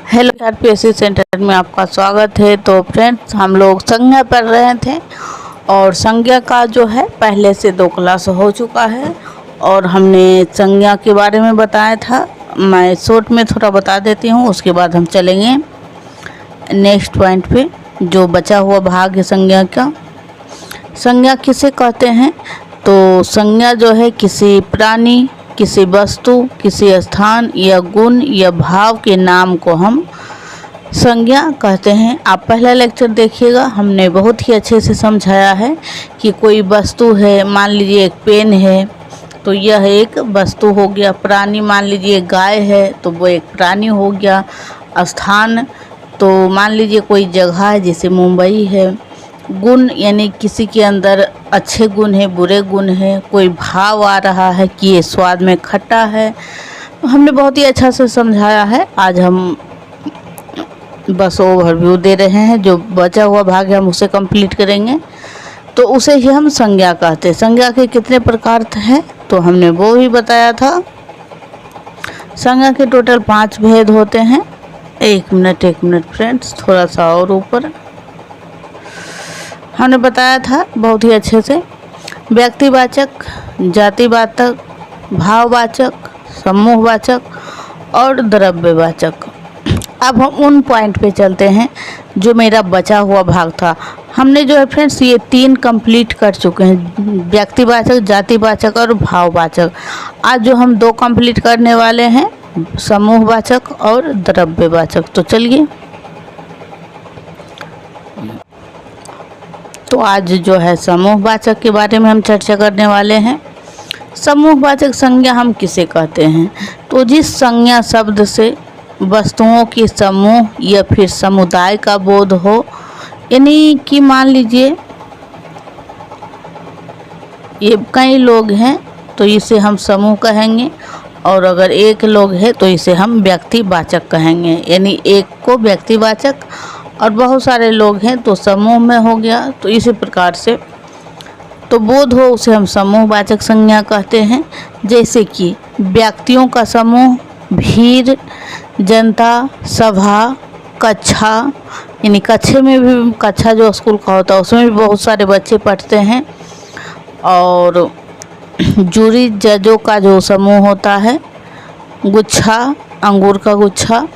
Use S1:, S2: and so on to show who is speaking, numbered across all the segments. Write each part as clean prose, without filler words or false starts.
S1: Hello RPSC centre में आपका स्वागत है। तो फ्रेंड्स, हम लोग संज्ञा पढ़ रहे थे और संज्ञा का जो है पहले से 2 क्लास हो चुका है और हमने संज्ञा के बारे में बताया था। मैं शॉर्ट में थोड़ा बता देती हूँ, उसके बाद हम चलेंगे नेक्स्ट पॉइंट पे जो बचा हुआ भाग है संज्ञा का। संज्ञा किसे कहते हैं? तो संज्ञा जो है किसी प्राणी, किसी वस्तु, किसी स्थान या गुण या भाव के नाम को हम संज्ञा कहते हैं। आप पहला लेक्चर देखिएगा, हमने बहुत ही अच्छे से समझाया है कि कोई वस्तु है, मान लीजिए एक पेन है तो यह एक वस्तु हो गया। प्राणी, मान लीजिए गाय है तो वो एक प्राणी हो गया। स्थान तो मान लीजिए कोई जगह है जैसे मुंबई है। गुण यानी किसी के अंदर अच्छे गुण है, बुरे गुण है। कोई भाव आ रहा है कि ये स्वाद में खट्टा है। हमने बहुत ही अच्छा से समझाया है। आज हम बस ओवरव्यू दे रहे हैं, जो बचा हुआ भाग है हम उसे कंप्लीट करेंगे। तो उसे ही हम संज्ञा कहते हैं। संज्ञा के कितने प्रकार हैं तो हमने वो भी बताया था। संज्ञा के टोटल 5 भेद होते हैं। एक मिनट फ्रेंड्स, थोड़ा सा और ऊपर हमने बताया था बहुत ही अच्छे से। व्यक्तिवाचक, जातिवाचक, भाववाचक, समूहवाचक और द्रव्यवाचक। अब हम उन पॉइंट पे चलते हैं जो मेरा बचा हुआ भाग था। हमने जो है फ्रेंड्स ये 3 कंप्लीट कर चुके हैं, व्यक्तिवाचक, जातिवाचक और भाववाचक। आज जो हम 2 कंप्लीट करने वाले हैं, समूहवाचक और द्रव्यवाचक। तो चलिए, तो आज जो है समूहवाचक के बारे में हम चर्चा करने वाले हैं। समूहवाचक संज्ञा हम किसे कहते हैं? तो जिस संज्ञा शब्द से वस्तुओं के समूह या फिर समुदाय का बोध हो, यानी कि मान लीजिए ये कई लोग हैं तो इसे हम समूह कहेंगे, और अगर एक लोग है तो इसे हम व्यक्तिवाचक कहेंगे। यानी एक को व्यक्तिवाचक और बहुत सारे लोग हैं तो समूह में हो गया। तो इसी प्रकार से तो बोध हो उसे हम समूहवाचक संज्ञा कहते हैं। जैसे कि व्यक्तियों का समूह, भीड़, जनता, सभा, कक्षा, यानी कक्षे में भी, कक्षा जो स्कूल का होता है उसमें भी बहुत सारे बच्चे पढ़ते हैं। और जूरी, जजों का जो समूह होता है, गुच्छा, अंगूर का गुच्छा।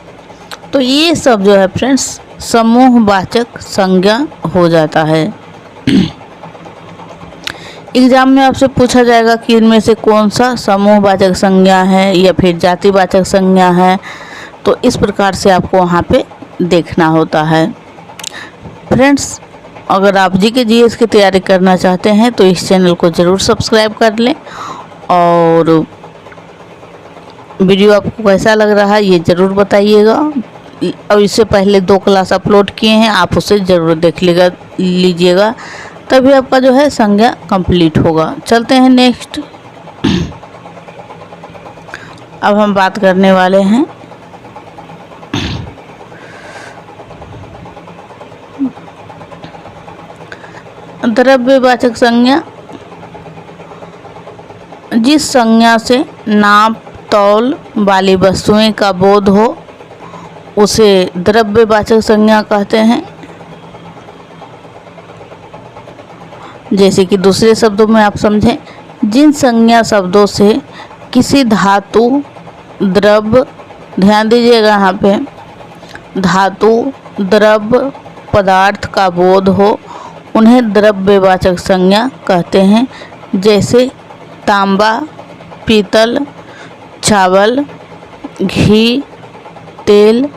S1: तो ये सब जो है फ्रेंड्स समूहवाचक संज्ञा हो जाता है। एग्जाम में आपसे पूछा जाएगा कि इनमें से कौन सा समूहवाचक संज्ञा है या फिर जातिवाचक संज्ञा है। तो इस प्रकार से आपको वहाँ पे देखना होता है। फ्रेंड्स, अगर आप जीके जीएस की तैयारी करना चाहते हैं तो इस चैनल को ज़रूर सब्सक्राइब कर लें, और वीडियो आपको कैसा लग रहा है ये ज़रूर बताइएगा। और इससे पहले 2 क्लास अपलोड किए हैं, आप उसे ज़रूर देख लीजिएगा, तभी आपका जो है संज्ञा कंप्लीट होगा। चलते हैं नेक्स्ट। अब हम बात करने वाले हैं द्रव्यवाचक संज्ञा। जिस संज्ञा से नाप तौल वाली वस्तुएं का बोध हो उसे द्रव्यवाचक संज्ञा कहते हैं। जैसे कि दूसरे शब्दों में आप समझें, जिन संज्ञा शब्दों से किसी धातु, द्रव्य, ध्यान दीजिएगा यहाँ पे, धातु, द्रव्य, पदार्थ का बोध हो उन्हें द्रव्यवाचक संज्ञा कहते हैं। जैसे तांबा, पीतल, चावल, घी, तेल,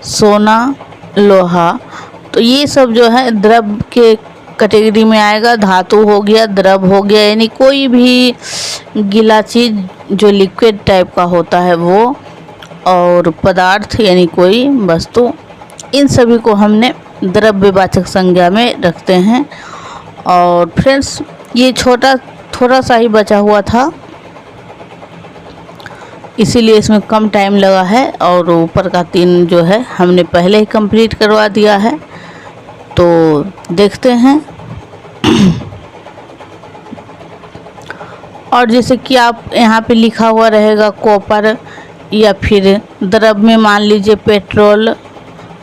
S1: सोना, लोहा। तो ये सब जो है द्रव्य के कैटेगरी में आएगा। धातु हो गया, द्रव्य हो गया, यानी कोई भी गीला चीज़ जो लिक्विड टाइप का होता है वो, और पदार्थ यानी कोई वस्तु, इन सभी को हमने द्रव्यवाचक संज्ञा में रखते हैं। और फ्रेंड्स, ये थोड़ा सा ही बचा हुआ था, इसीलिए इसमें कम टाइम लगा है, और ऊपर का 3 जो है हमने पहले ही कंप्लीट करवा दिया है। तो देखते हैं। और जैसे कि आप यहाँ पे लिखा हुआ रहेगा कॉपर, या फिर द्रव्य में मान लीजिए पेट्रोल,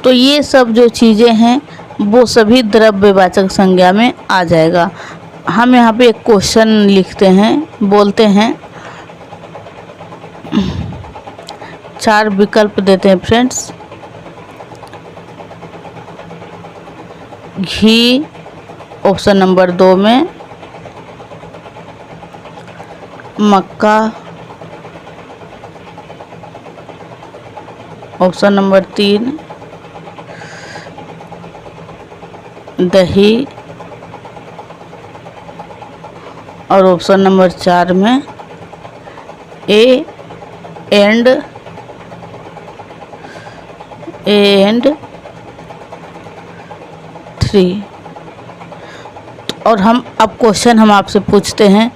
S1: तो ये सब जो चीज़ें हैं वो सभी द्रव्यवाचक संज्ञा में आ जाएगा। हम यहाँ पे एक क्वेश्चन लिखते हैं, बोलते हैं, 4 विकल्प देते हैं फ्रेंड्स। घी ऑप्शन नंबर 2 में, मक्का ऑप्शन नंबर 3, दही, और ऑप्शन नंबर 4 में ए एंड 3। और हम अब क्वेश्चन हम आपसे पूछते हैं,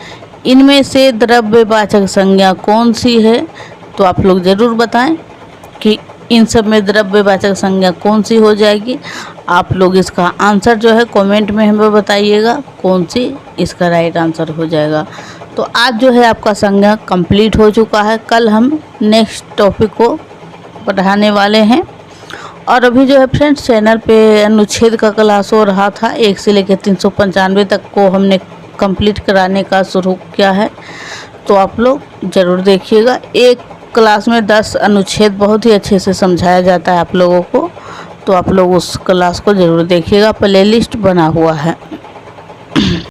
S1: इनमें से द्रव्यवाचक संज्ञा कौन सी है? तो आप लोग ज़रूर बताएं कि इन सब में द्रव्यवाचक संज्ञा कौन सी हो जाएगी। आप लोग इसका आंसर जो है कमेंट में हमें बताइएगा कौन सी इसका राइट आंसर हो जाएगा। तो आज जो है आपका संज्ञा कंप्लीट हो चुका है। कल हम नेक्स्ट टॉपिक को पढ़ाने वाले हैं। और अभी जो है फ्रेंड्स चैनल पे अनुच्छेद का क्लास हो रहा था, 1 से लेकर 395 तक को हमने कंप्लीट कराने का शुरू किया है, तो आप लोग ज़रूर देखिएगा। एक क्लास में 10 अनुच्छेद बहुत ही अच्छे से समझाया जाता है आप लोगों को, तो आप लोग उस क्लास को ज़रूर देखिएगा, प्लेलिस्ट बना हुआ है।